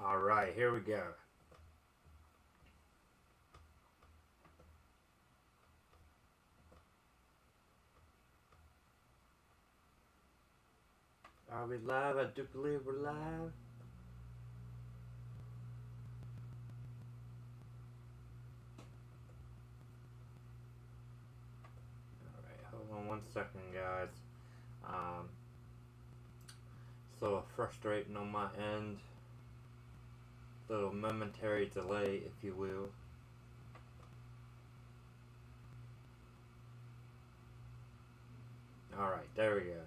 Alright, here we go. Are we live? I do believe we're live. Alright, hold on one second, guys. So frustrating on my end. Little momentary delay, if you will. Alright, there we go.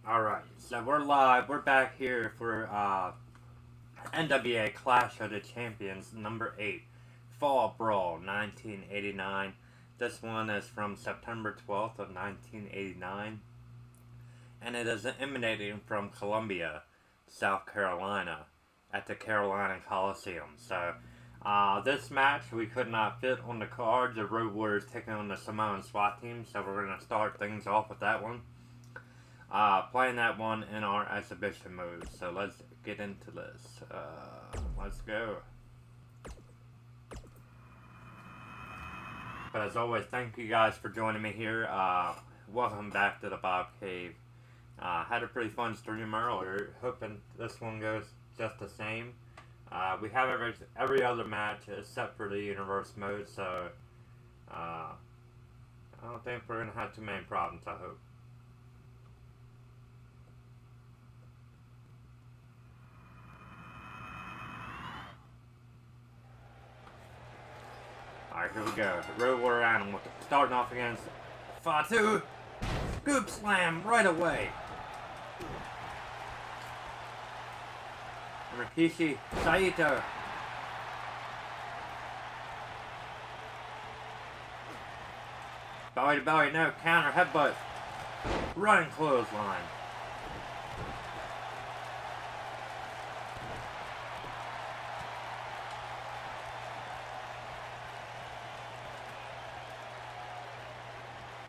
Alright, so we're live. We're back here for NWA Clash of the Champions number 8, Fall Brawl 1989. This one is from September 12th of 1989. And it is emanating from Columbia, South Carolina, at the Carolina Coliseum. So, this match we could not fit on the card. The Road Warriors taking on the Samoan SWAT team. So we're going to start things off with that one. Playing that one in our exhibition mode. So let's get into this. Let's go. But as always, thank you guys for joining me here. Welcome back to the Bob Cave. Had a pretty fun stream earlier. Hoping this one goes just the same. We have every other match except for the universe mode. So I don't think we're going to have too many problems, I hope. Alright, here we go. Road Warrior Animal starting off against Fatu. Scoop slam right away. Rikishi Saito. Belly to belly, no counter headbutt. Running clothesline.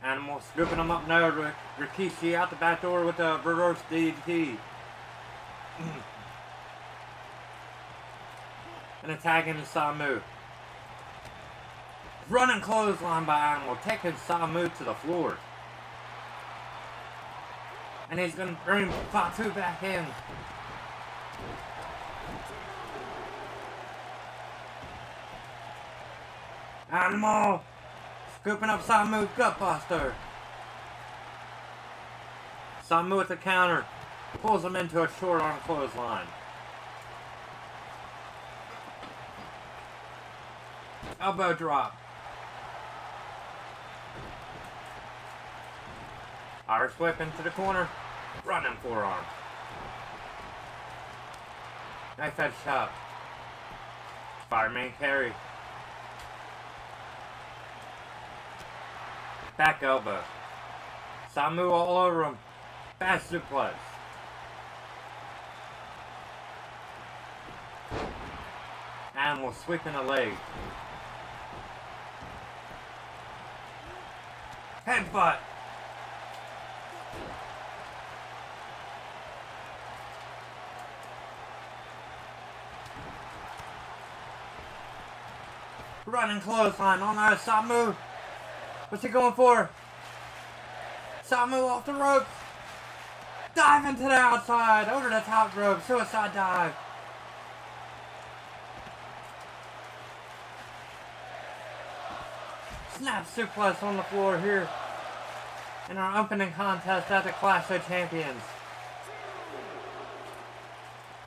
Animal scooping him up now. Rikishi out the back door with a reverse DDT. And attacking Samu. Running clothesline by Animal, taking Samu to the floor. And he's going to bring Fatu back in. Animal! Scooping up Samu, gutbuster. Samu with the counter. Pulls him into a short arm clothesline. Elbow drop. Irish whip into the corner. Running forearm. Knife edge shot. Fireman carry. Back elbow. Samu all over him. Fast suplex. Animal sweeping a leg. Headbutt. Running clothesline on our Samu. What's he going for? Samu off the ropes. Diving to the outside. Over the top rope. Suicide dive. Snap suplex on the floor here. In our opening contest at the Clash of Champions.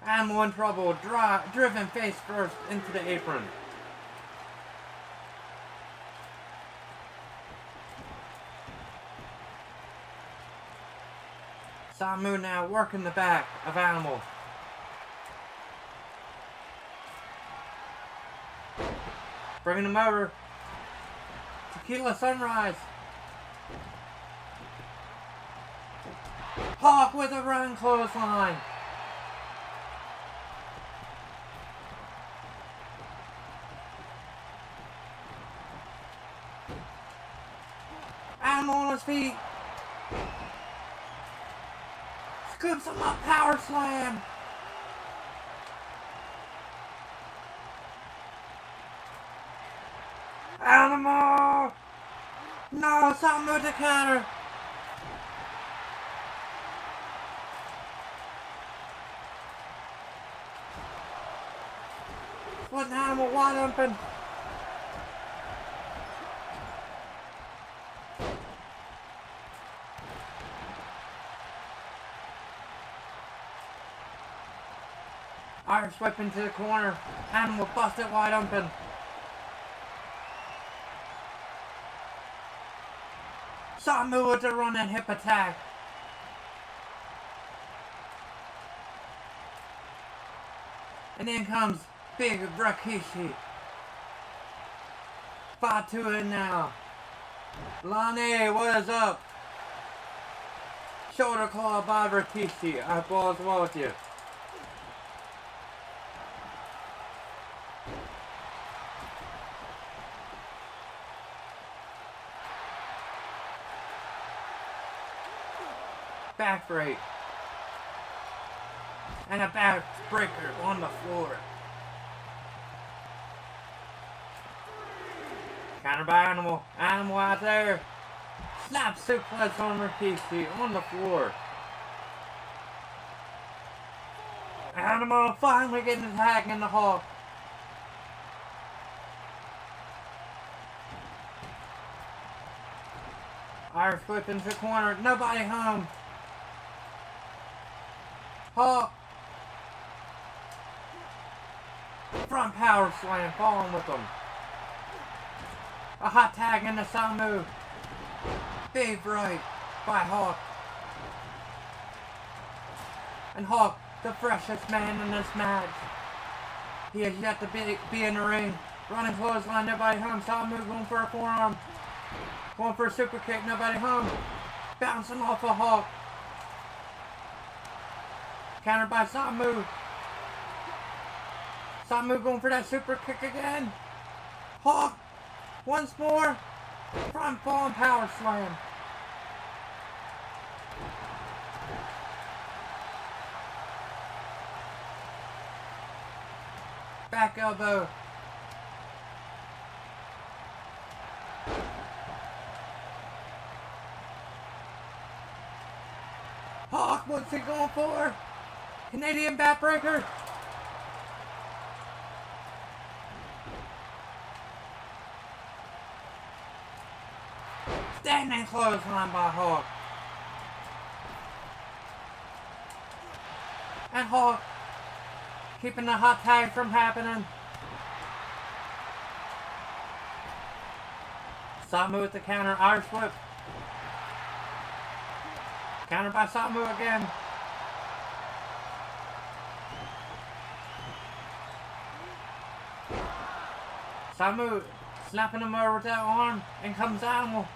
Animal in trouble. Driven face first into the apron. Samu now working the back of Animal. Bringing him over. Tequila Sunrise. Hawk with a run clothesline. Animal on his feet. Scoops him up, power slam. Animal! No, something with the counter. What an animal wide open. Irish whip into the corner. Animal busted wide open. Samu with the run and hip attack. And in comes Big Rikishi. 5-2 in now. Lane, what is up? Shoulder claw by Rikishi. I balls well with you. Back break. And a back breaker on the floor. Counter by Animal. Animal out there. Snap suplex on Rikishi on the floor. Animal finally getting the tag in the Hawk. Irish whip into the corner. Nobody home. Hawk. Front power slam. Falling with them. A hot tag in the Samu. Big right by Hawk. And Hawk, the freshest man in this match. He has yet to be in the ring. Running clothesline, nobody home. Samu going for a forearm. Going for a super kick, nobody home. Bouncing off of Hawk. Countered by Samu. Samu going for that super kick again. Hawk. Once more. Front falling power slam. Back elbow. Hawk, what's he going for? Canadian backbreaker. Standing clothesline by Hawk. And Hawk keeping the hot tag from happening. Samu with the counter, Irish whip. Counter by Samu again. Samu snapping him over with that arm. And comes Animal.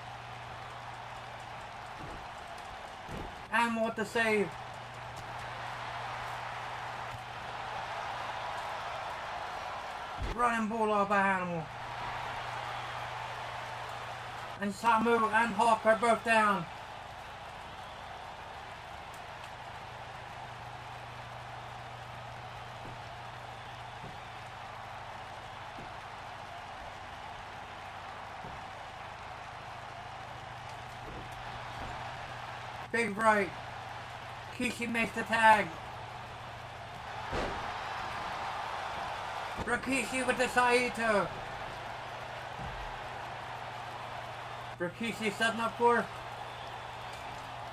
Animal with the save. Running bulldog by Animal. And Samu and Hawk are both down. Big right. Kishi makes the tag. Rikishi with the Saito. Rikishi setting up for.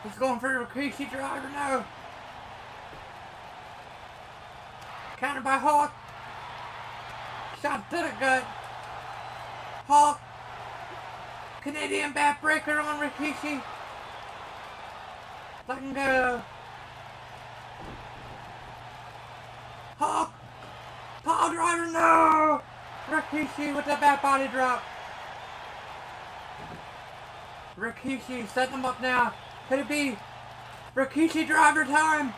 He's going for the Rikishi driver now. Countered by Hawk. Shot to the gut. Hawk. Canadian backbreaker on Rikishi. Letting go. Hawk. Power driver, no! Rikishi with the back body drop. Rikishi setting him up now. Could it be Rikishi driver time?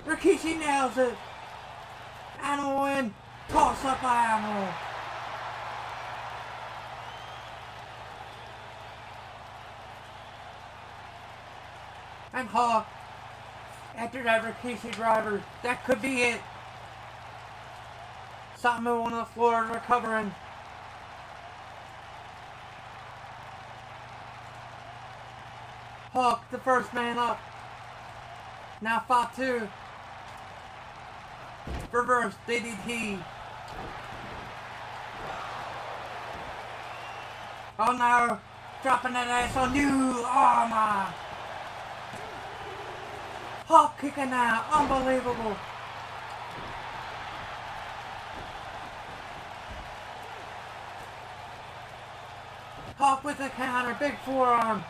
Rikishi nails it. Animal win. Toss up by Animal. And Hawk. After that Rikishi driver. That could be it. Samu on the floor recovering. Hawk, the first man up. Now Fatu. Reverse DDT. Oh no. Dropping that ass on you. Oh my. Hawk kicking out. Unbelievable. Hawk with the counter. Big forearm.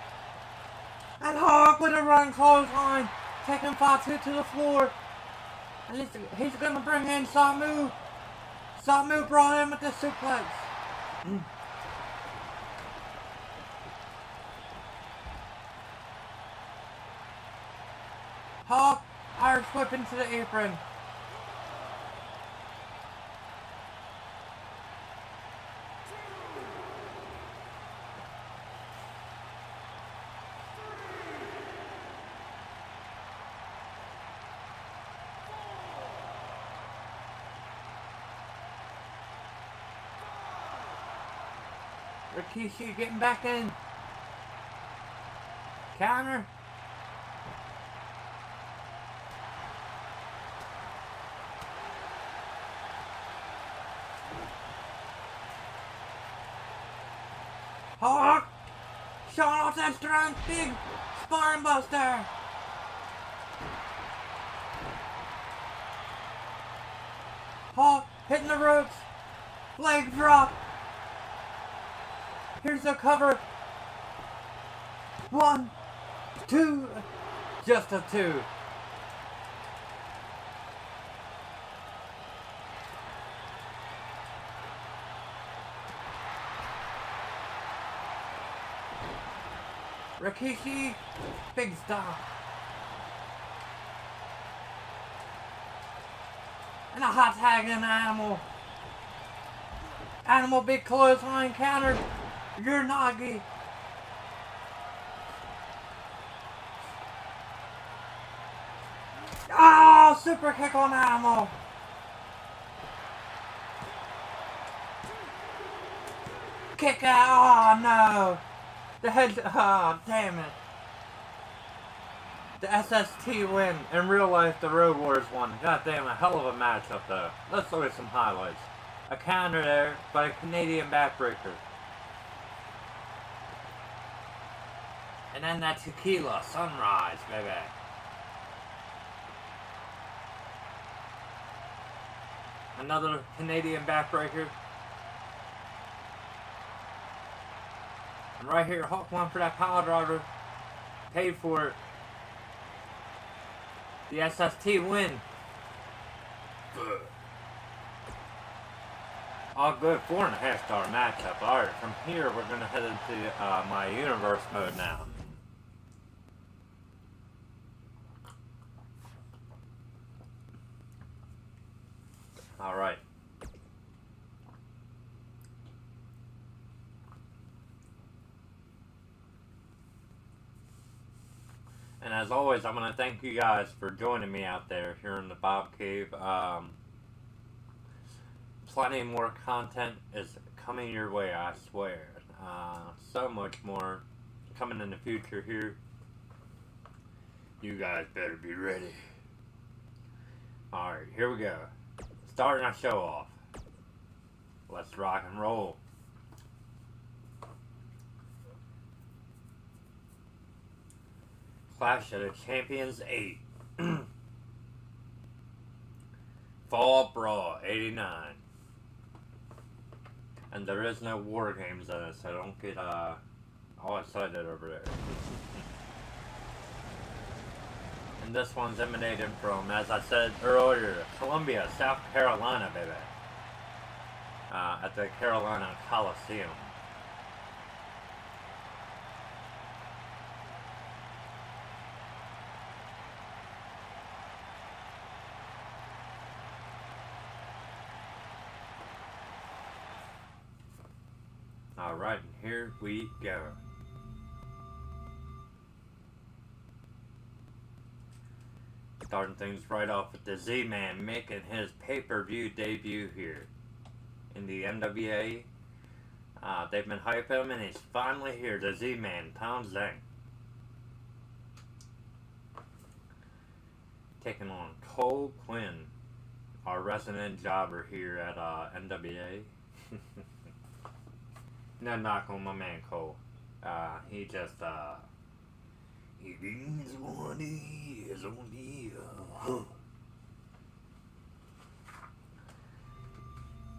And Hawk with a run clothesline. Taking Fatu to the floor. And he's going to bring in Samu. Samu brought in with the suplex. Hawk, Irish whip into the apron. Rikishi getting back in. Counter. Hawk! Showing off that strength. Big spine buster. Hawk hitting the ropes. Leg drop. Here's the cover. 1, 2. Just a 2. Rikishi, big stop. And a hot tag in Animal. Animal big clothesline countered. Your Nagi. Oh, super kick on Animal. Kick out. Oh no. The head. Oh, damn it. The S.S.T win. In real life, the Road Warriors won. God damn, a hell of a matchup though. Let's look at some highlights. A counter there by a Canadian backbreaker. And then that tequila sunrise, baby. Another Canadian backbreaker. And right here, Hawk won for that power driver. Paid for it. The S.S.T win. Good. All good. 4.5-star matchup. Alright, from here we're going to head into my universe mode now. Alright. And as always, I'm going to thank you guys for joining me out there here in the Bob Cave. Plenty more content is coming your way, I swear. So much more coming in the future here. You guys better be ready. Alright, here we go. Starting our show off. Let's rock and roll. Clash of the Champions 8. Fall Brawl 89. And there is no War Games in it, so don't get all excited over there. And this one's emanating from, as I said earlier, Columbia, South Carolina, baby. At the Carolina Coliseum. Alright, and here we go. Starting things right off with the Z-Man making his pay-per-view debut here in the NWA. They've been hyping him and he's finally here, the Z-Man, Tom Zhang. Taking on QUINN, our resident jobber here at NWA. No knock on my man Cole. He just, he is what he is on the,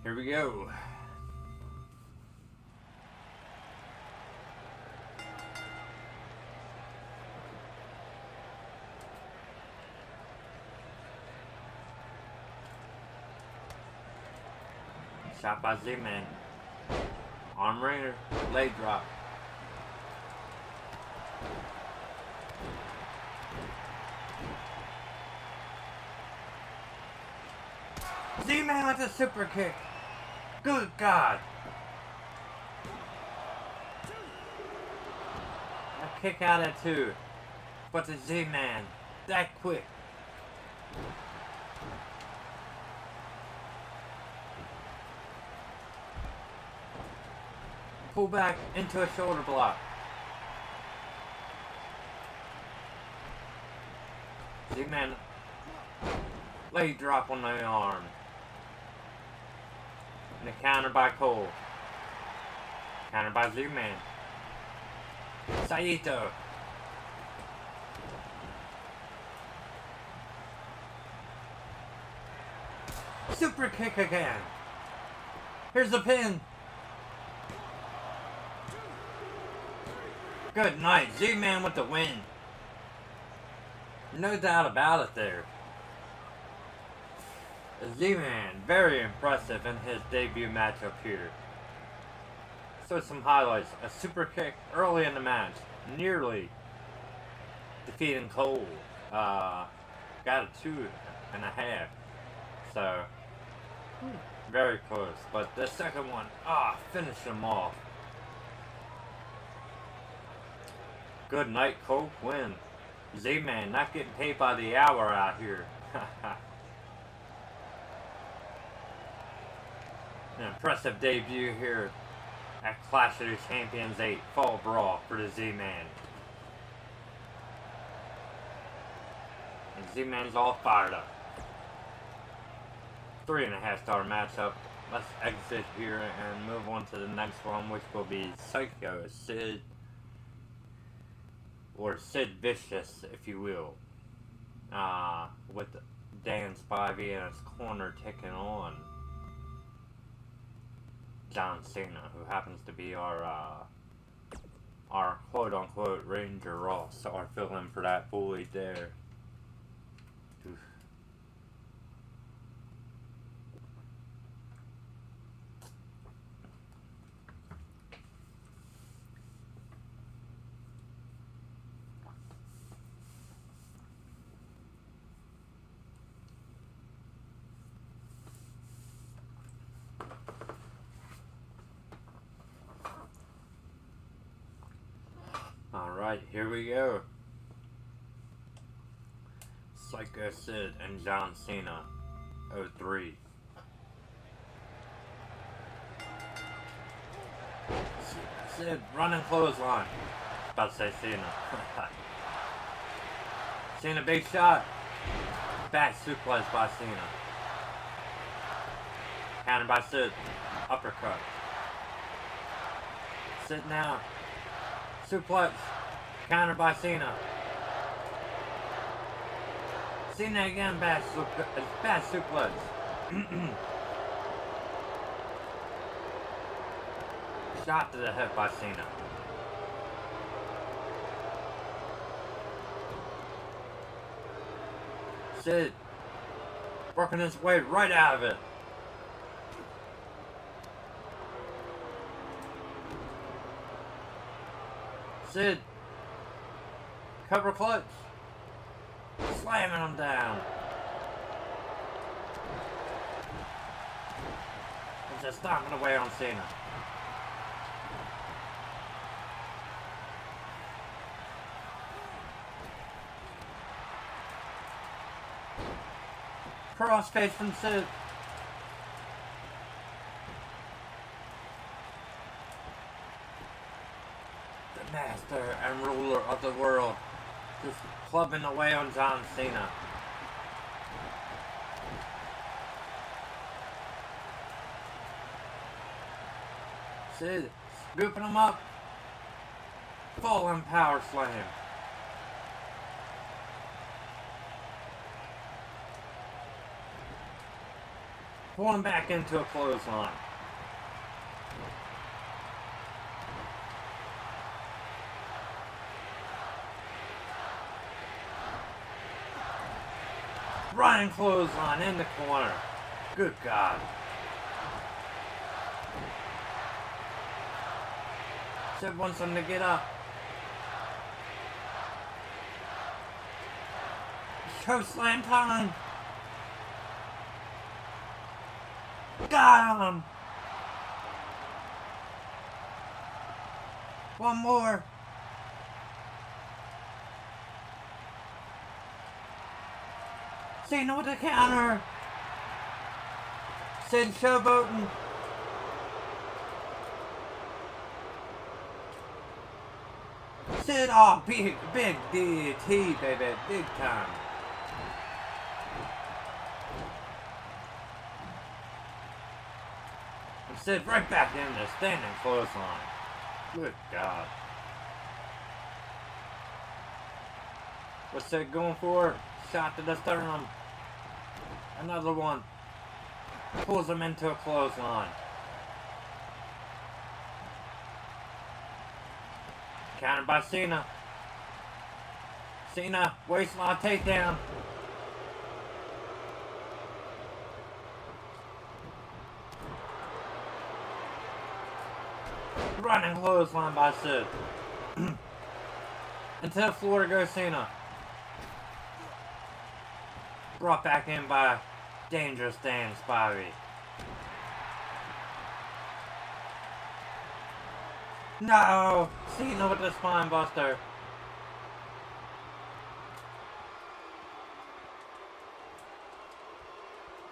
Here we go. Shot by Z-Man. Arm wringer, leg drop. Z-Man with a super kick. Good God. A kick out at 2. But the Z-Man, that quick. Pull back into a shoulder block. Z-Man, leg drop on the arm. And a counter by Cole. Counter by Z-Man. SYCHO. Super kick again. Here's the pin. Good night, Z-Man with the win. No doubt about it there. Z-Man, very impressive in his debut matchup here. So some highlights. A super kick early in the match. Nearly defeating Cole. Got a 2.5. So, very close. But the second one, finished him off. Good night, QUINN. Z-Man not getting paid by the hour out here. An impressive debut here at Clash of the Champions 8 Fall Brawl for the Z-Man. And Z-Man's all fired up. 3.5-star matchup. Let's exit here and move on to the next one, which will be SYCHO, Sid, or Sid Vicious, if you will, with Dan Spivey in his corner taking on John Cena, who happens to be our quote-unquote Ranger Ross, our fill-in for that bully there. Oof. Alright, here we go. SYCHO Sid and John Cena, 03. Sid, running clothesline. About to say Cena. Cena, big shot. Back suplex by Cena. Counter by Sid. Uppercut. Sid now. Suplex. Counter by Cena. Cena again, bad suplex. Shot to the head by Cena. Sid working his way right out of it. Sid, cover clutch, slamming him down. And just stomping away on Cena. Crossface from Sid. The master and ruler of the world, just clubbing away on John Cena. Sid scooping him up. Falling power slam. Pulling back into a clothesline. Running clothesline in the corner. Good God. Sid wants him to get up. Choke slam time. Got him. One more. Cena with the counter. Sid showboating. Sid, oh, big DDT, baby, big time. And Sid right back in there, standing clothesline. Good God. What's Sid going for? Shot to the sternum. Another one. Pulls him into a clothesline. Countered by Cena. Cena, waistline takedown. Running clothesline by Sid. Into the floor goes Cena. Brought back in by Dangerous Dan Spivey. No! Cena with the spine buster.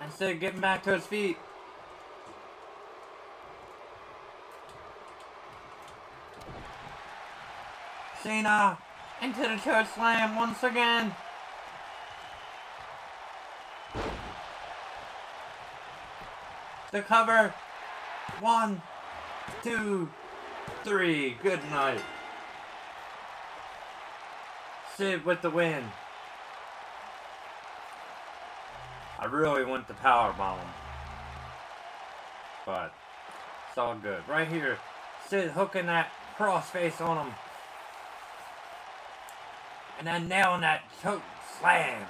And Sid getting back to his feet. Cena into the choke slam once again. The cover. 1, 2, 3. Good night. Sid with the win. I really want the powerbomb, but it's all good. Right here, Sid hooking that crossface on him. And then nailing that choke slam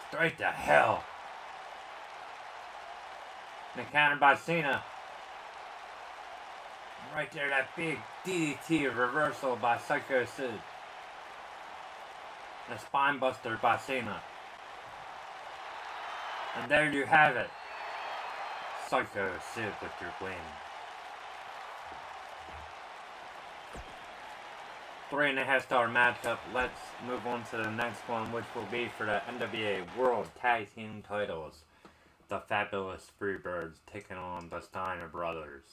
straight to hell. And countered by Cena. Right there, that big DDT reversal by Psycho Sid. And a spine buster by Cena. And there you have it. Psycho Sid with your win. 3.5-star matchup. Let's move on to the next one, which will be for the NWA World Tag Team titles. The fabulous Freebirds taking on the Steiner brothers.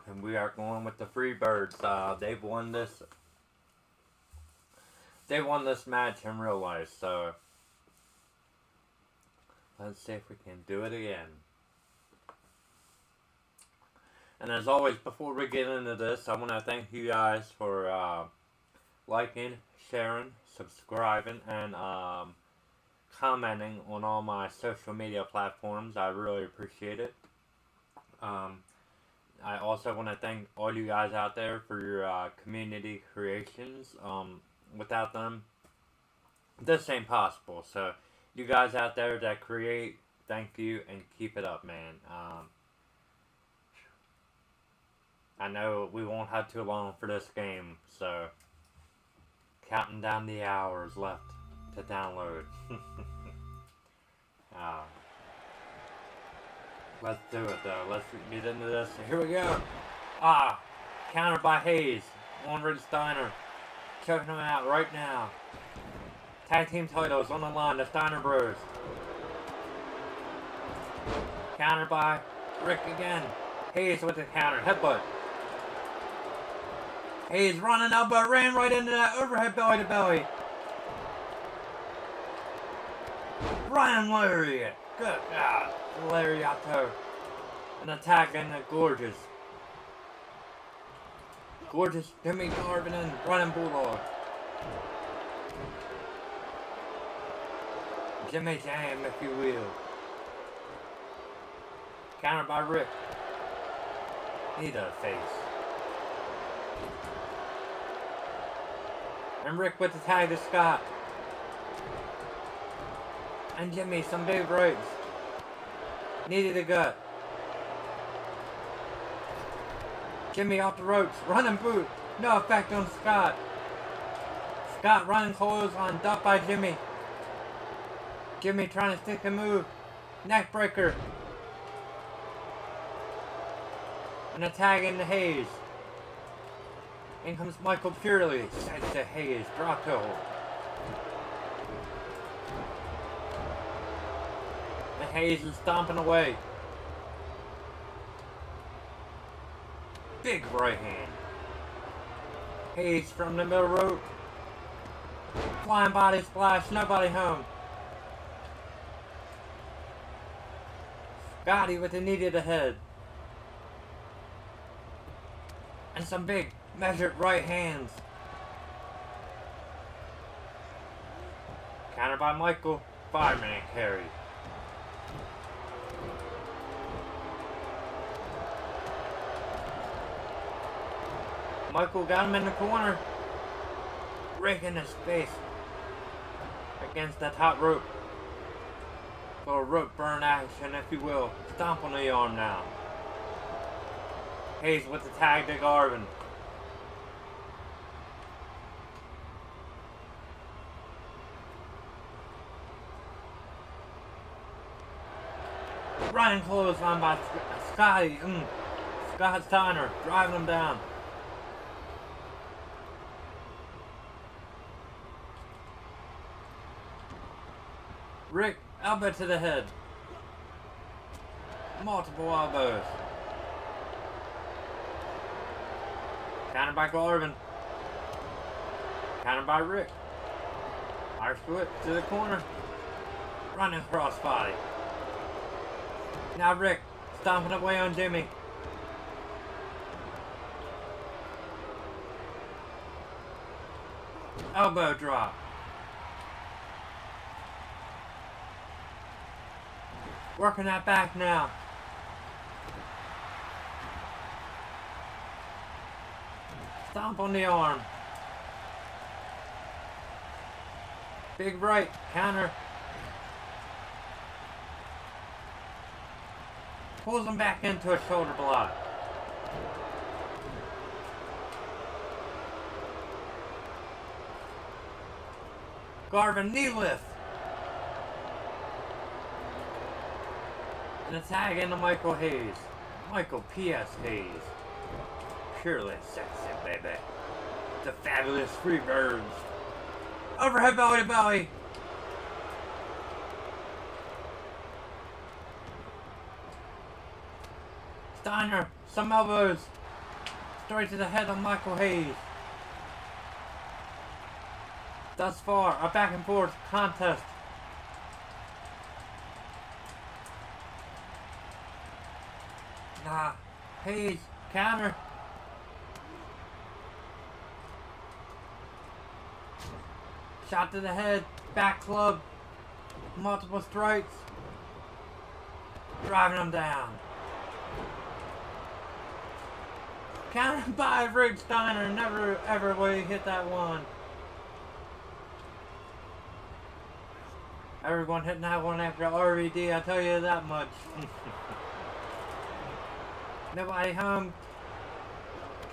And we are going with the Freebirds. They've won this. They won this match in real life, so let's see if we can do it again. And as always, before we get into this, I want to thank you guys for liking, sharing, subscribing, and commenting on all my social media platforms. I really appreciate it. I also want to thank all you guys out there for your community creations. Without them, this ain't possible. So, you guys out there that create, thank you and keep it up, man. I know we won't have too long for this game, so counting down the hours left to download. Let's do it though. Let's get into this. Here we go. Countered by Hayes. On Red Steiner. Choking him out right now. Tag team titles on the line. The Steiner Bros. Countered by Rick again. Hayes with the counter. Headbutt. Hayes running elbow. Ran right into that overhead belly to belly. Ryan Lariat. Good God. Lariato. An attack in the Gorgeous. Gorgeous Jimmy Garvin and running Bulldog. Jimmy Jam, if you will. Countered by Rick. Knee to the face. And Rick with the tag to Scott. And Jimmy, some big rights. Knee to the gut. Jimmy off the ropes. Running boot. No effect on Scott. Scott running close on. Ducked by Jimmy. Jimmy trying to stick the move. Neck breaker. And a tag into Hayes. In comes Michael Purely. Sends to Hayes. Drop toe. And Hayes is stomping away. Big right hand. Hayes from the middle rope. Flying body splash. Nobody home. Scotty with the knee to the head. And some big measured right hands. Countered by Michael. 5-minute carry. Michael got him in the corner. Rick in his face. Against the top rope. Little rope burn action, if you will. Stomp on the arm now. Hayes with the tag to Garvin. Running close on by Scotty. Scott Steiner driving him down. Rick, elbow to the head. Multiple elbows. Countered by Garvin. Countered by Rick. Irish whip to the corner. Running cross body. Now Rick stomping away on Jimmy. Elbow drop. Working that back now. Stomp on the arm. Big right. Counter. Pulls him back into a shoulder block. Garvin knee lift. And a tag into Michael Hayes. Michael P.S. Hayes. Purely sexy, baby. The fabulous Freebirds. Overhead belly to belly. Steiner, some elbows. Straight to the head of Michael Hayes. Thus far, a back and forth contest. Hayes, counter. Shot to the head, back club. Multiple strikes. Driving him down. Countered by Rick Steiner. Never ever will he hit that one. Everyone hitting that one after RVD, I tell you that much. Nobody home.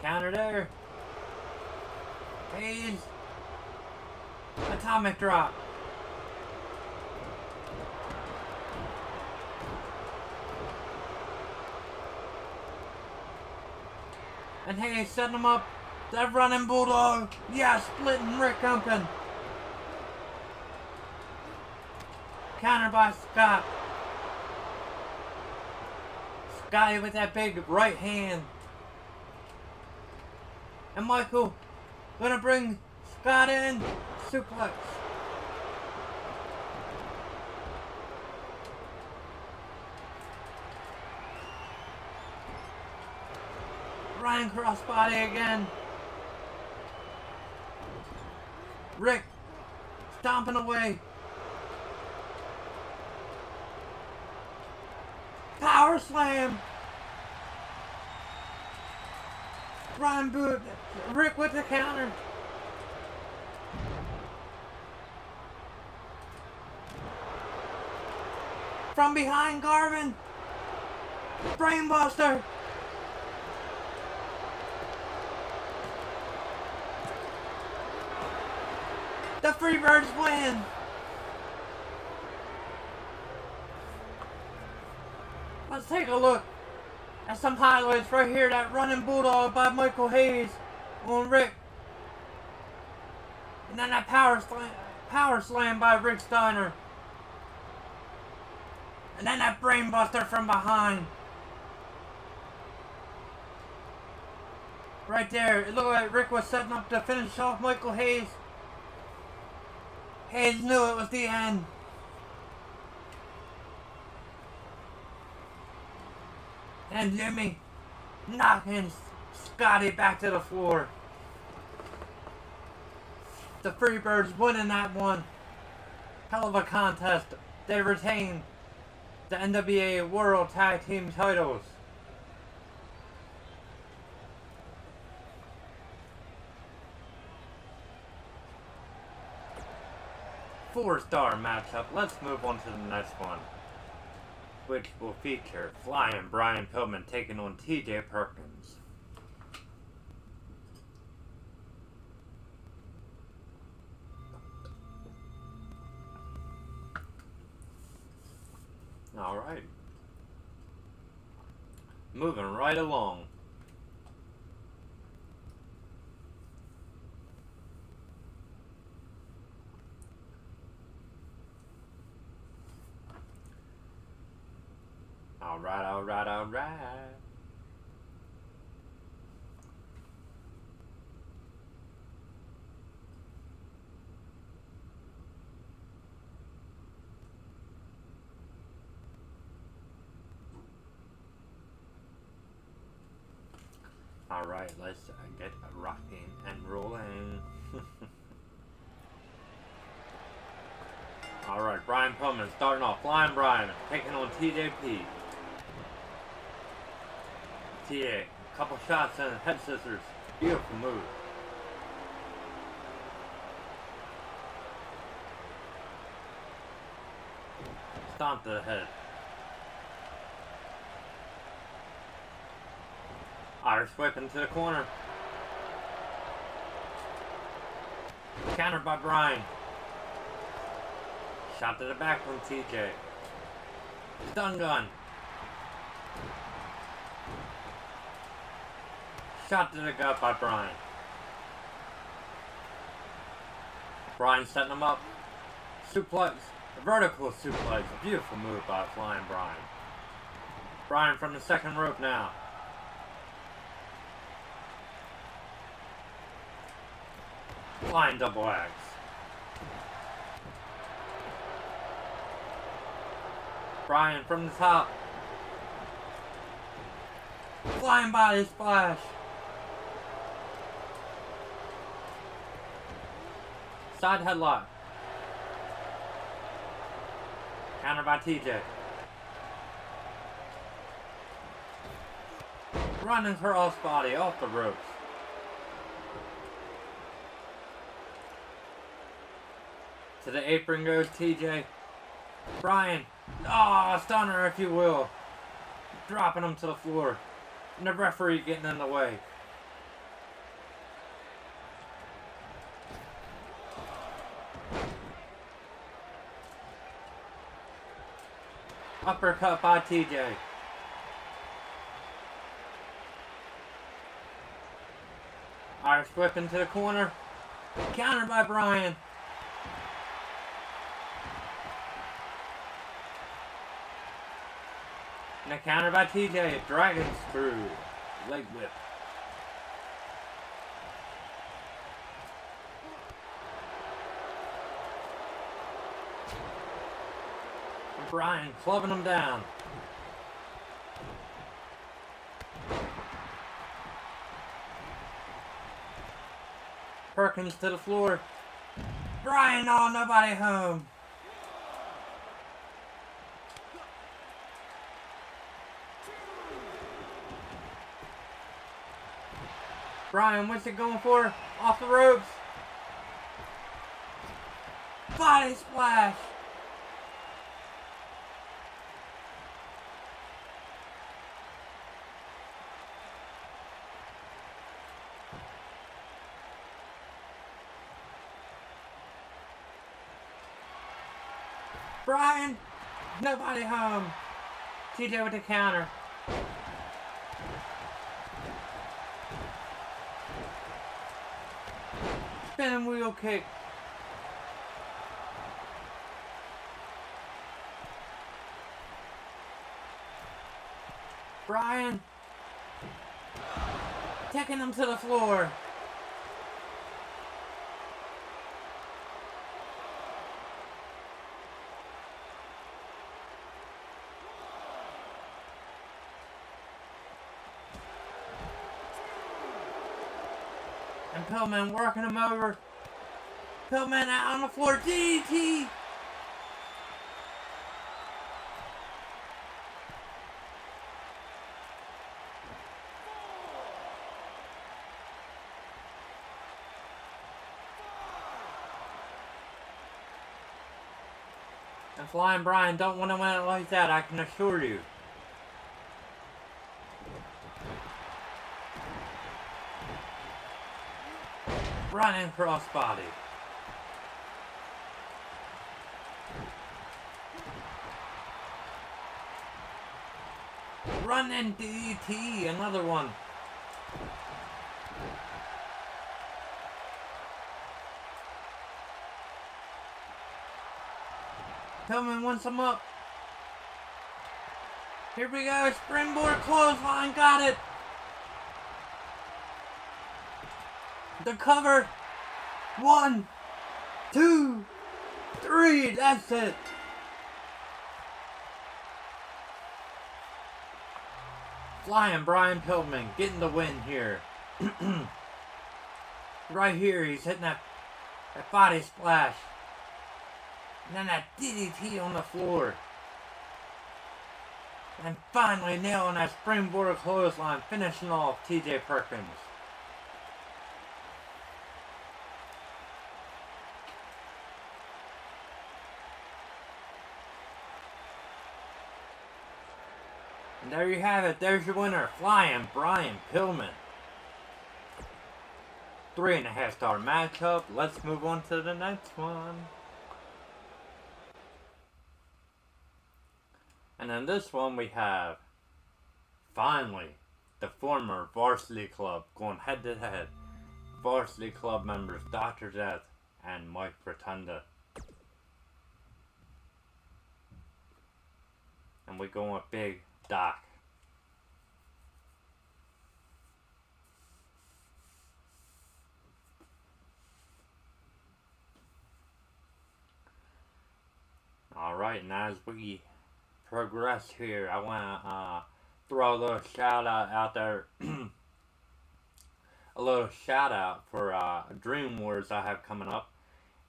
Counter there. Hayes. Atomic drop. And Hayes setting him up. That running bulldog. Yeah, splitting Rick open. Counter by Scott. Scotty with that big right hand. And Michael gonna bring Scott in. Suplex. Ryan crossbody again. Rick stomping away. Power slam. Ryan boot. Rick with the counter. From behind Garvin. Brainbuster. The Freebirds win. Let's take a look at some highlights right here. That running bulldog by Michael Hayes on Rick. And then that power slam by Rick Steiner. And then that brainbuster from behind. Right there. It looked like Rick was setting up to finish off Michael Hayes. Hayes knew it was the end. And Jimmy knocking Scotty back to the floor. The Freebirds winning that one. Hell of a contest. They retain the NWA World Tag Team titles. Four-star matchup. Let's move on to the next one, which will feature FLYIN Brian Pillman taking on TJ Perkins. Alright. Moving right along. Alright, alright, alright. Alright, let's get rocking and rolling. Alright, Brian Pillman starting off. Flying Brian taking on TJP. TA, couple shots and head scissors. Beautiful move. Stomp to the head. Irish whip into the corner. Countered by Brian. Shot to the back from TJ. Stun gun. Shot to the gut by Brian. Brian setting him up. Suplex. A vertical suplex. A beautiful move by Flying Brian. Brian from the second rope now. Flying double axe. Brian from the top. Flying body splash. Side headlock. Counter by TJ. Running crossbody off the ropes. To the apron goes TJ. Bryan. Oh, stunner if you will. Dropping him to the floor. And the referee getting in the way. Uppercut by TJ. Irish whip into the corner. Countered by Bryan. And a counter by TJ. Dragon screw. Leg whip. And Bryan clubbing him down. Perkins to the floor. Bryan, oh, nobody home. Bryan, what's it going for? Off the ropes. Body splash. Bryan, nobody home. TJ with the counter. Spinning wheel kick. Bryan taking him to the floor. And Pillman working him over. Pillman out on the floor. DDT. And Flying Bryan don't want to win it like that, I can assure you. Running crossbody. Running DDT, another one. Pillman wants him up. Here we go, springboard clothesline, got it. The cover. 1, 2, 3. That's it. Flying Brian Pillman getting the win here. Right here, he's hitting that body splash. And then that DDT on the floor. And finally nailing that springboard clothesline, finishing off TJ Perkins. And there you have it. There's your winner, Flying Brian Pillman. 3.5-star matchup. Let's move on to the next one. And in this one we have, finally, the former Varsity Club going head to head. Varsity Club members Dr. Death and Mike Rotunda. And we go with Big Doc. Alright, and as we progress here, I want to throw a little shout out there. A little shout out for Dream Wars I have coming up.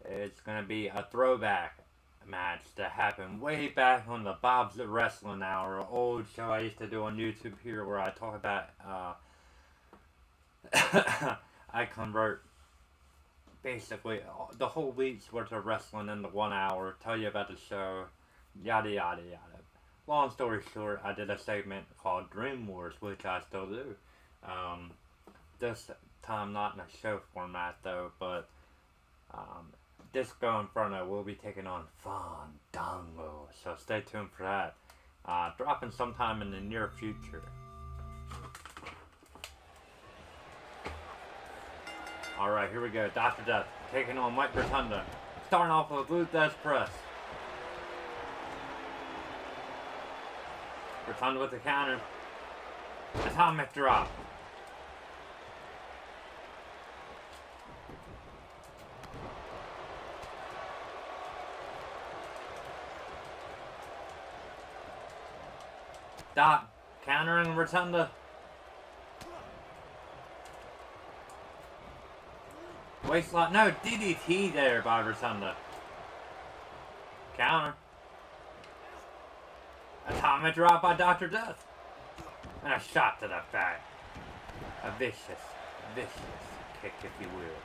It's going to be a throwback match that happened way back on the Bob's Wrestling Hour, an old show I used to do on YouTube here where I talk about, I convert basically the whole week's worth of wrestling into 1 hour, tell you about the show, yada yada yada. Long story short, I did a segment called Dream Wars, which I still do. This time not in a show format though, but this Disco Inferno will be taking on Fandango, so stay tuned for that. Dropping sometime in the near future. Alright, here we go. Dr. Death taking on Mike Rotunda. Starting off with Blue Death Press. Rotunda with the counter. Atomic drop. Doc countering Rotunda. Waistlock. No, DDT there by Rotunda. Counter. Atomic drop by Dr. Death. And a shot to the back. A vicious kick, if you will.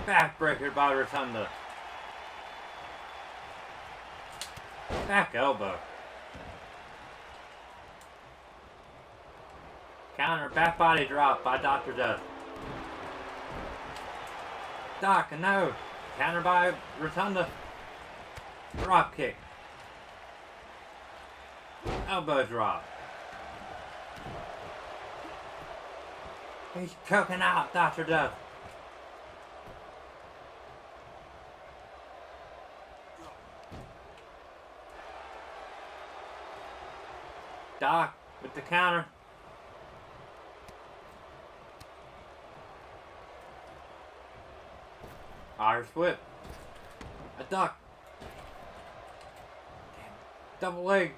Backbreaker by Rotunda. Back elbow. Counter back body drop by Dr. Death. Doc, no. Counter by Rotunda. Drop kick. Elbow drop. He's choking out Dr. Death. Doc with the counter. Irish whip. A duck. Damn. Double leg.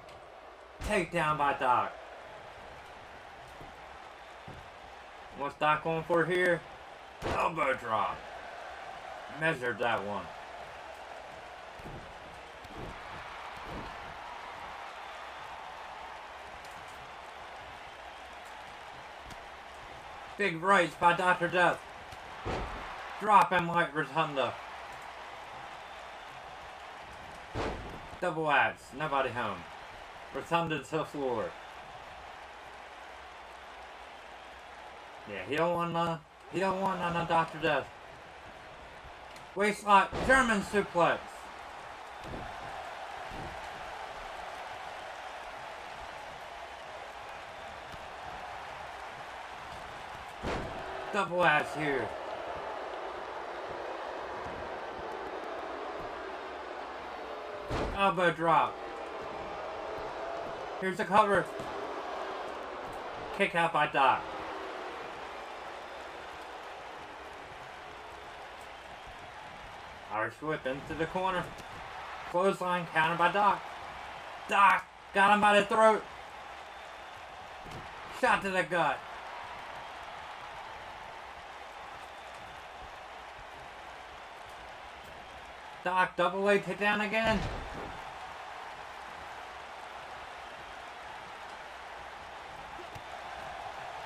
Takedown by Doc. What's Doc going for here? Elbow drop. Measured that one. Big rights by Dr. Death. Drop him like Rotunda. Double axe. Nobody home. Rotunda to the floor. Yeah, he don't want none of Dr. Death. Waistlock. German suplex. Double axe here. Elbow drop. Here's the cover. Kick out by Doc. Irish whip into the corner. Clothesline counter by Doc. Doc got him by the throat. Shot to the gut. Doc, double leg takedown again.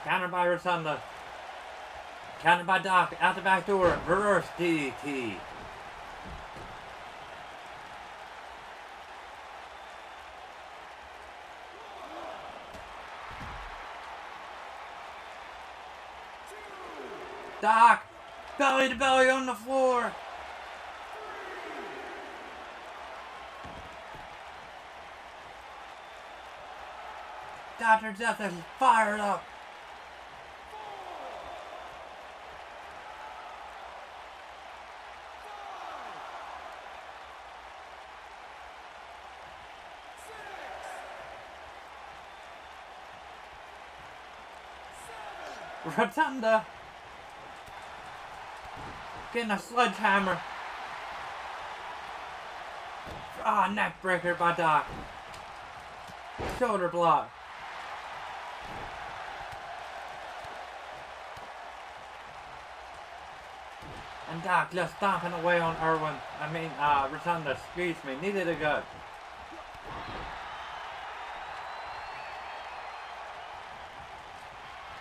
Counter by Rotunda. Counter by Doc. Out the back door. Reverse DDT. Doc. Belly to belly on the floor. Dr. Death is fired up. Rotunda getting a sledgehammer. Ah, neck breaker by Doc. Shoulder block. And Doc just stomping away on Rotunda, excuse me, needed a gut.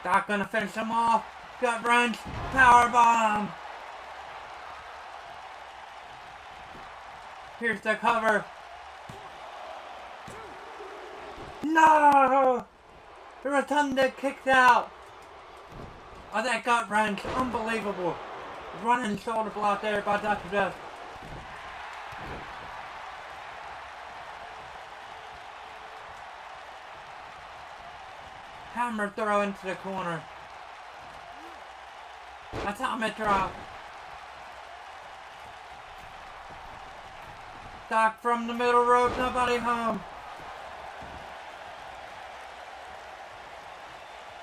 Doc gonna finish him off. Gut wrench, power bomb. Here's the cover. No! Rotunda kicked out. Oh, that gut wrench, unbelievable. Running shoulder block there by Dr. Death. Hammer throw into the corner. Atomic drop. Doc from the middle rope, nobody home.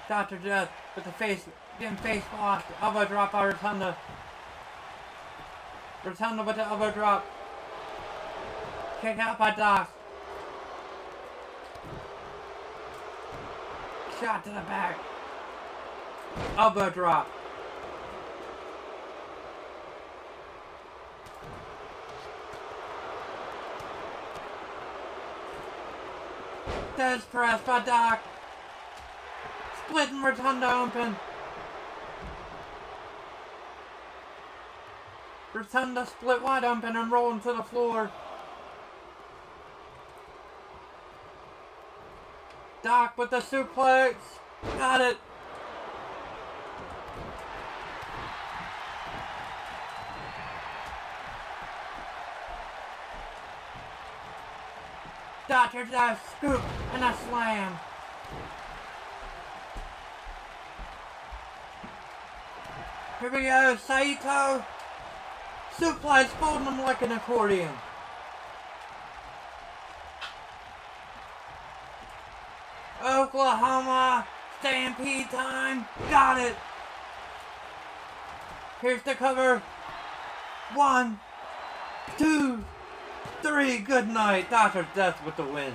Dr. Death with the face, getting face washed. Elbow drop by Rotunda. Rotunda with the elbow drop. Kick out by Doc. Shot to the back. Elbow drop. Dead press by Doc. Splitting Rotunda open. Rotunda split wide open and rolling to the floor. Doc with the suplex. Got it. Dr. Death scoop and a slam. Here we go, SYCHO. Suplex folding him like an accordion. Oklahoma Stampede time. Got it. Here's the cover. 1, 2, 3. Good night. Dr. Death with the win.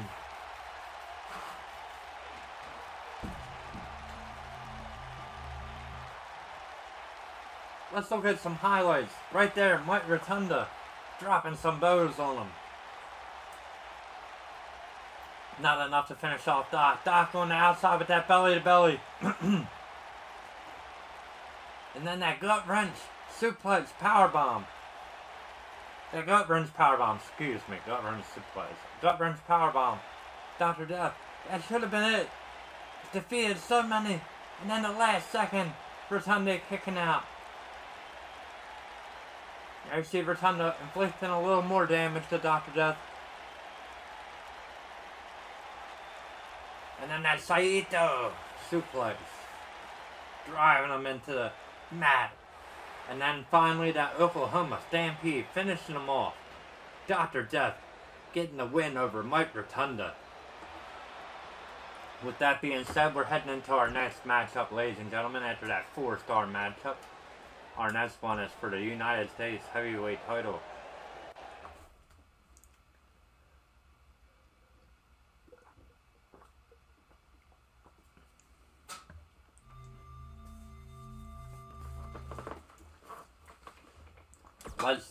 Let's look at some highlights. Right there, Mike Rotunda dropping some bows on him. Not enough to finish off Doc. Doc on the outside with that belly to belly. And then that gut wrench, suplex, powerbomb. That gut wrench powerbomb, excuse me. Gut wrench suplex. Gut wrench powerbomb. Dr. Death. That should have been it. Defeated so many. And then the last second, Rotunda kicking out. Now you see Rotunda inflicting a little more damage to Dr. Death. And then that SYCHO suplex. Driving him into the mat. And then finally that Oklahoma Stampede finishing him off. Dr. Death getting the win over Mike Rotunda. With that being said, we're heading into our next matchup, ladies and gentlemen. After that 4-star matchup, our next one is for the United States Heavyweight title.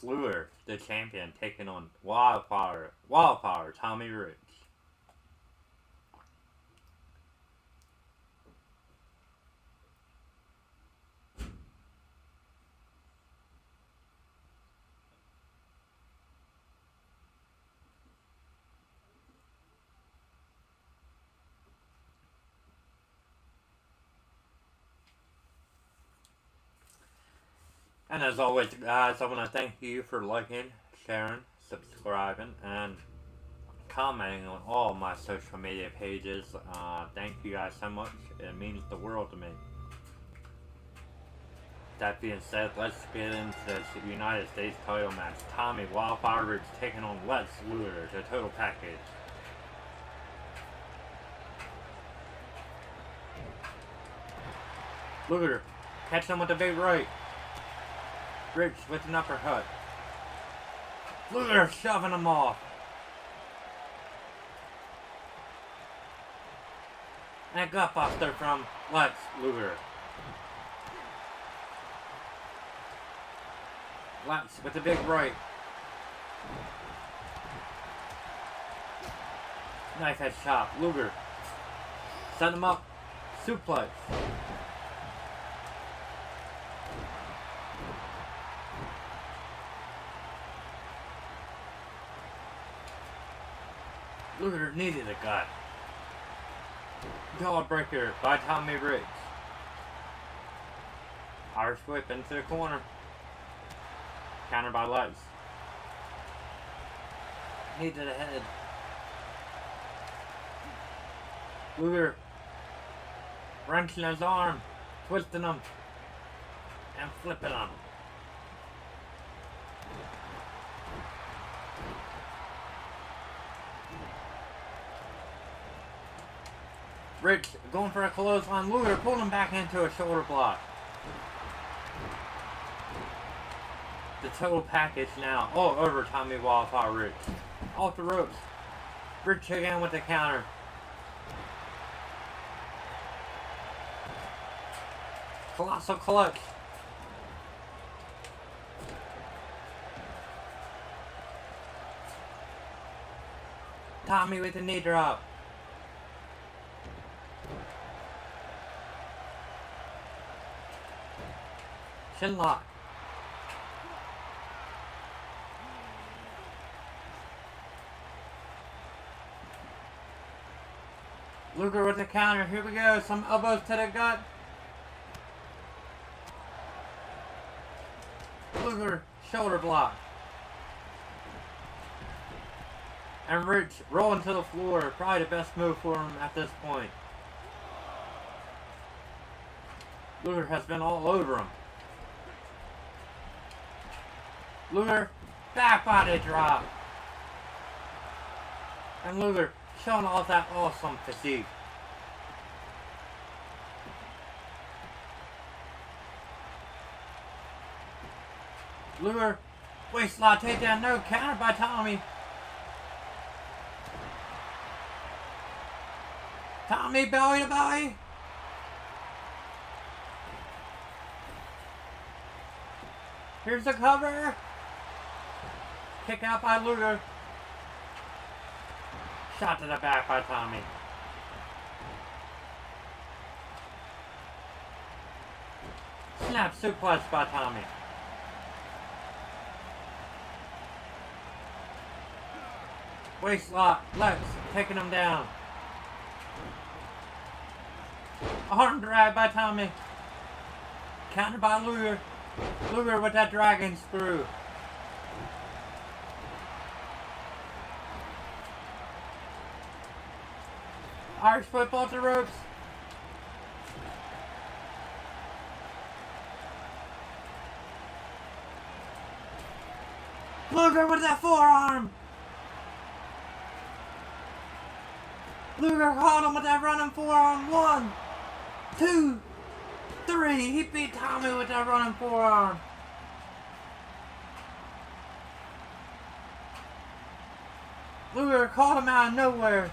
LUGER, the champion, taking on Wildfire Tommy Rich. And as always, guys, I want to thank you for liking, sharing, subscribing, and commenting on all my social media pages. Thank you guys so much. It means the world to me. That being said, let's get into this United States title match. Tommy Wildfire Rich taking on LUGER, the total package. LUGER catching him with the big right. Rich with an uppercut. LUGER shoving him off. And a gutbuster from LUGER. Lance with the big right. Knife head shot. Luger. Set him up. Suplex. Luger needed a gut. Jawbreaker by Tommy Riggs. Irish whip into the corner. Counter by legs. Knee to the head. Luger wrenching his arm, twisting him, and flipping him. Riggs going for a clothesline. Luger pulled him back into a shoulder block. The total package now all over Tommy Wildfire Riggs. Off the ropes. Riggs again with the counter. Colossal clutch. Tommy with the knee drop. Shin lock. Luger with the counter. Here we go. Some elbows to the gut. Luger shoulder block. And Riggs rolling to the floor. Probably the best move for him at this point. Luger has been all over him. Luger back body drop. And Luger showing off that awesome physique. Luger waist lock takedown, no counter by Tommy. Tommy belly to belly. Here's the cover. Kick out by Luger. Shot to the back by Tommy. Snap suplex by Tommy. Waist lock, legs, taking him down. Arm drag by Tommy. Counter by Luger. Luger with that dragon screw. Irish whip off the ropes. Luger with that forearm. Luger caught him with that running forearm. 1, 2, 3. He beat Tommy with that running forearm. Luger caught him out of nowhere.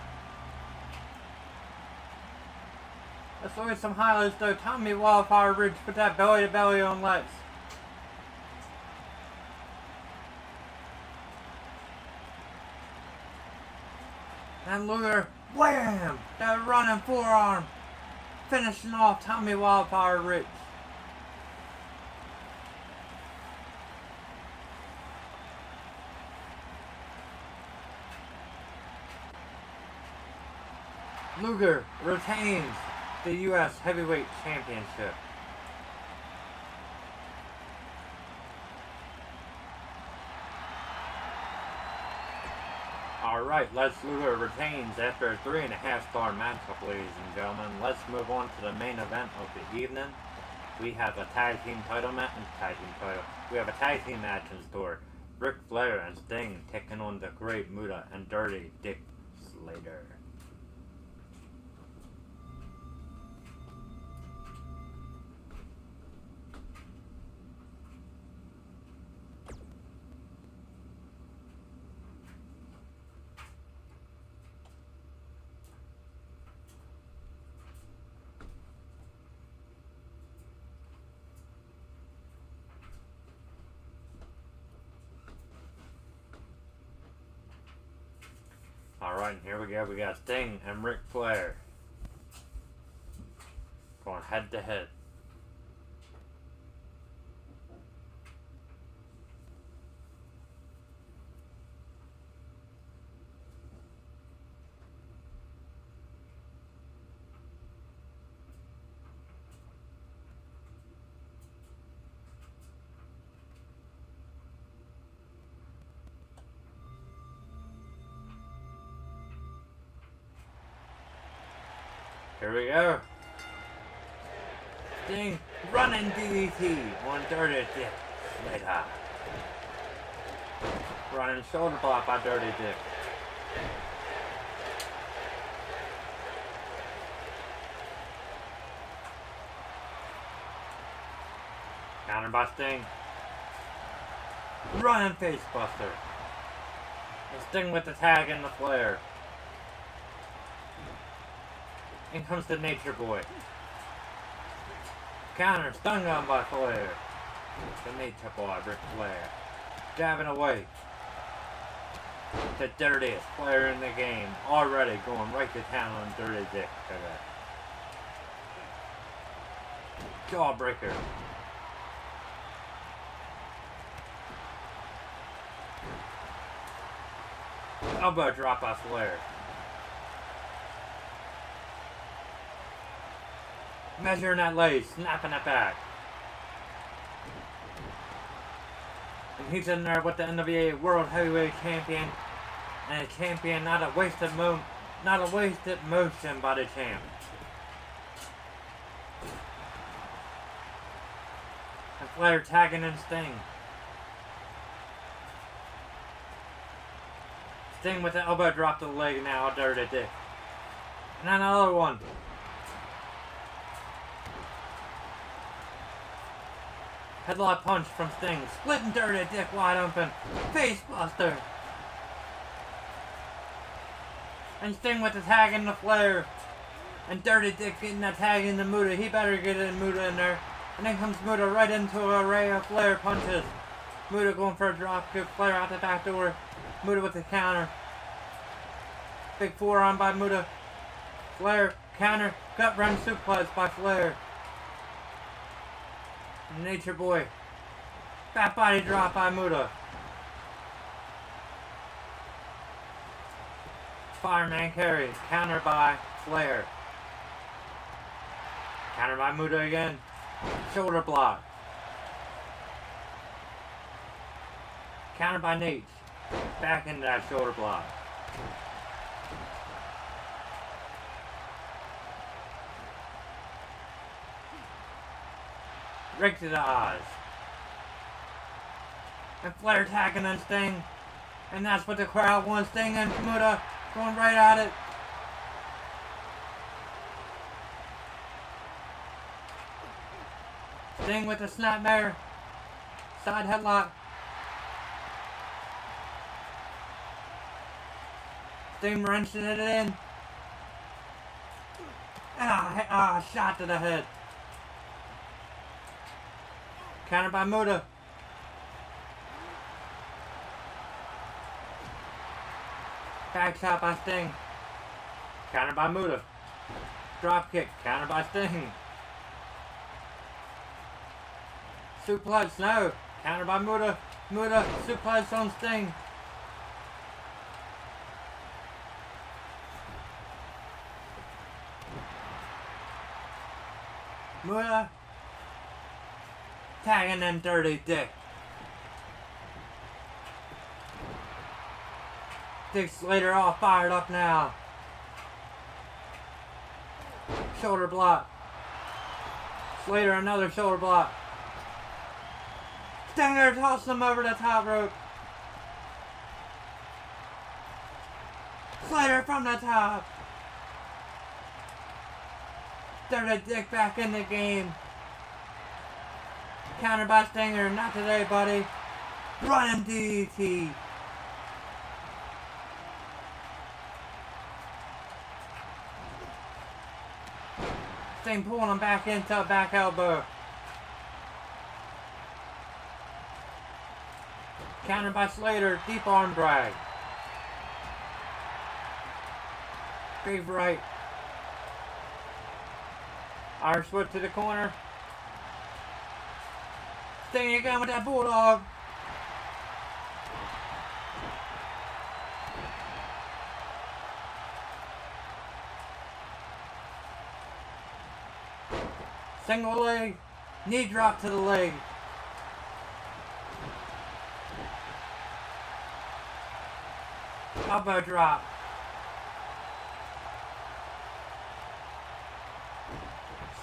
Let's look at some highlights though. Tommy Wildfire Riggs put that belly to belly on Lex. And Luger, wham! That running forearm. Finishing off Tommy Wildfire Riggs. Luger retains the U.S. Heavyweight Championship. Alright, Lex Luger retains after a 3.5-star matchup, ladies and gentlemen. Let's move on to the main event of the evening. We have a tag team title match. We have a tag team match in store. Ric Flair and Sting taking on the Great Muta and Dirty Dick Slater. Alright, and here we go. We got Sting and Ric Flair going head to head. Here we go. Sting running DDT on Dirty Dick. Later. Running shoulder block by Dirty Dick. Counter by Sting. Running face buster. And Sting with the tag and the flare. In comes the Nature Boy. Counter, stun gun by Flair. The Nature Boy, Ric Flair. Jabbing away. The dirtiest player in the game. Already going right to town on Dirty Dick. Jawbreaker. Elbow drop by Flair. Measuring that lace, snapping it back. And he's in there with the NWA World Heavyweight Champion. And a champion, not a wasted motion by the champ. And Flair tagging in Sting. Sting with the elbow drop to the leg now, Dirty Dick. And another one. Headlock punch from Sting. Splitting Dirty Dick wide open. Face buster. And Sting with the tag in the Flair. And Dirty Dick getting that tag in the Muta. He better get in Muta in there. And then comes Muta right into an array of Flair punches. Muta going for a drop kick. Flair out the back door. Muta with the counter. Big forearm by Muta. Flair counter. Gut run suplex by Flair. Nature Boy. Fat body drop by Muta. Fireman carry. Counter by Flair. Counter by Muta again. Shoulder block. Counter by Nate. Back into that shoulder block. Right to the eyes. And Flair attacking on Sting. And that's what the crowd wants. Sting and Muta going right at it. Sting with the snapmare. Side headlock. Sting wrenching it in. Shot to the head. Counter by Muta. Back shot by Sting. Counter by Muta. Drop kick. Counter by Sting. Suplex. No. Counter by Muta. Muta. Suplex on Sting. Muta. Tagging them Dirty Dick. Dick Slater all fired up now. Shoulder block. Slater another shoulder block. Stinger tosses him over the top rope. Slater from the top. Dirty Dick back in the game. Counter by Stinger. Not today, buddy. Running DDT. Sting pulling him back into a back elbow. Counter by Slater. Deep arm drag. Big right. Irish whip to the corner. Sting again with that bulldog. Single leg. Knee drop to the leg. Elbow drop.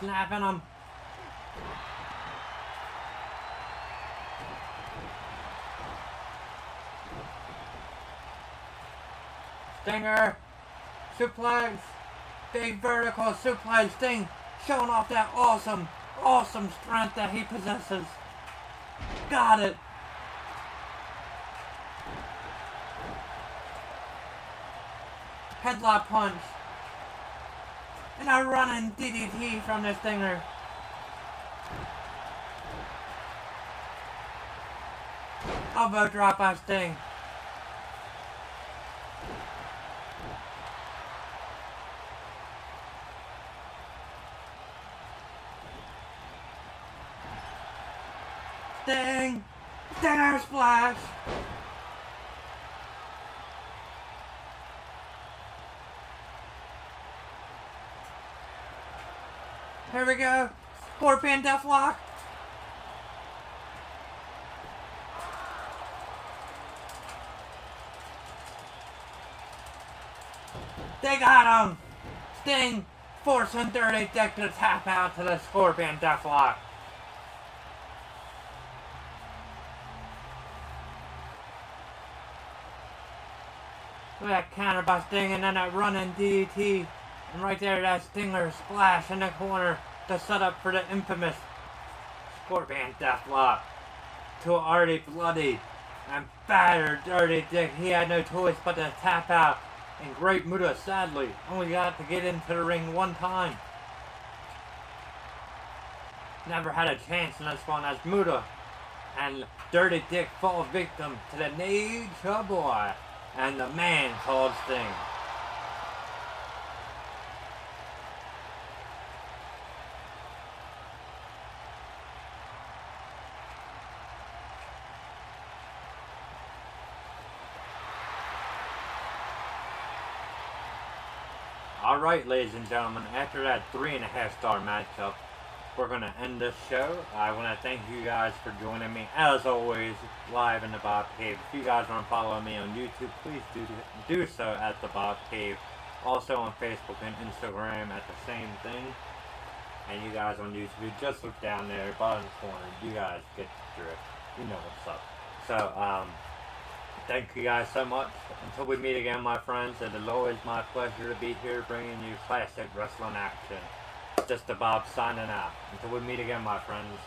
Snapping him. Stinger. Suplex. Big vertical suplex. Sting showing off that awesome strength that he possesses. Got it. Headlock punch. And a running DDT from the Stinger. Elbow drop by Sting. Sting! Stinger splash! Here we go. Scorpion Deathlock. They got him. Sting forcing Dirty Dick to tap out to the Scorpion Deathlock. Look at that counter by Sting and then that running DDT. And right there, that Stinger splash in the corner to set up for the infamous Scorpion Deathlock to an already bloody and battered Dirty Dick. He had no choice but to tap out. And Great Muta, sadly, only got to get into the ring one time. Never had a chance in this one as Muta and Dirty Dick fall victim to the Nature Boy and the man called Sting. Alright, ladies and gentlemen, after that 3.5-star matchup, we're going to end this show. I want to thank you guys for joining me, as always, live in the Bob Cave. If you guys want to follow me on YouTube, please do so at the Bob Cave. Also on Facebook and Instagram at the same thing. And you guys on YouTube, just look down there, bottom corner. You guys get the drift. You know what's up. So, thank you guys so much. Until we meet again, my friends, it is always my pleasure to be here bringing you classic wrestling action. Just a Bob signing out. Until we meet again, my friends.